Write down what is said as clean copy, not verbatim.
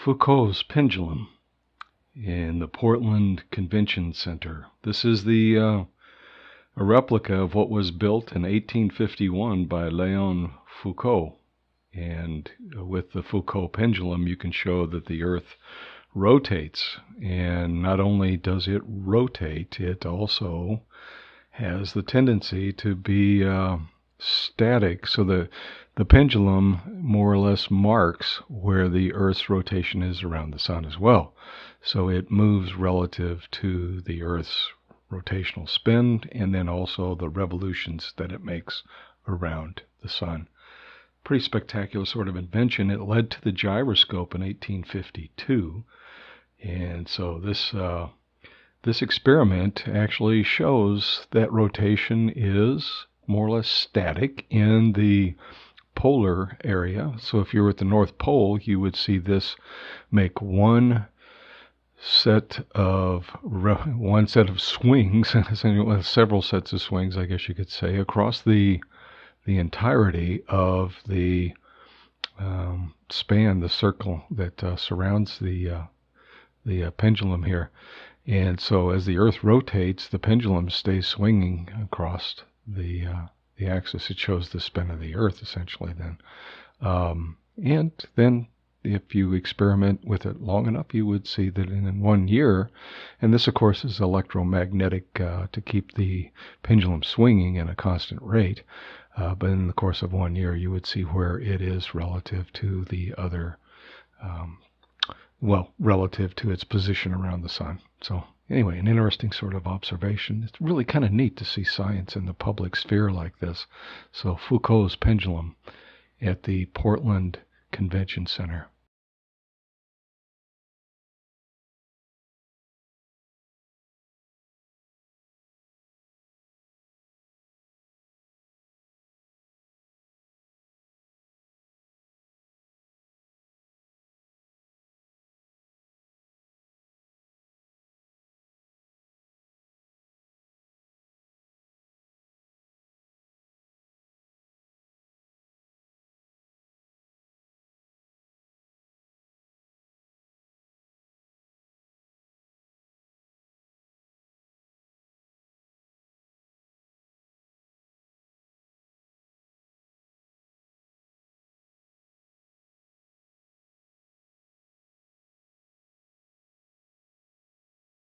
Foucault's Pendulum in the Portland Convention Center. This is a replica of what was built in 1851 by Léon Foucault. And with the Foucault pendulum, you can show that the Earth rotates. And not only does it rotate, it also has the tendency to be static. So the pendulum more or less marks where the Earth's rotation is around the Sun as well. So it moves relative to the Earth's rotational spin and then also the revolutions that it makes around the Sun. Pretty spectacular sort of invention. It led to the gyroscope in 1852. And so this experiment actually shows that rotation is more or less static in the polar area. So if you were at the North Pole, you would see this make one set of swings, several sets of swings, I guess you could say, across the entirety of the span, the circle that surrounds the pendulum here. And so as the Earth rotates, the pendulum stays swinging across the axis. It shows the spin of the Earth essentially then. And then if you experiment with it long enough, you would see that in 1 year, and this of course is electromagnetic to keep the pendulum swinging at a constant rate, but in the course of 1 year you would see where it is relative to the other, relative to its position around the Sun. So anyway, an interesting sort of observation. It's really kind of neat to see science in the public sphere like this. So Foucault's Pendulum at the Portland Convention Center.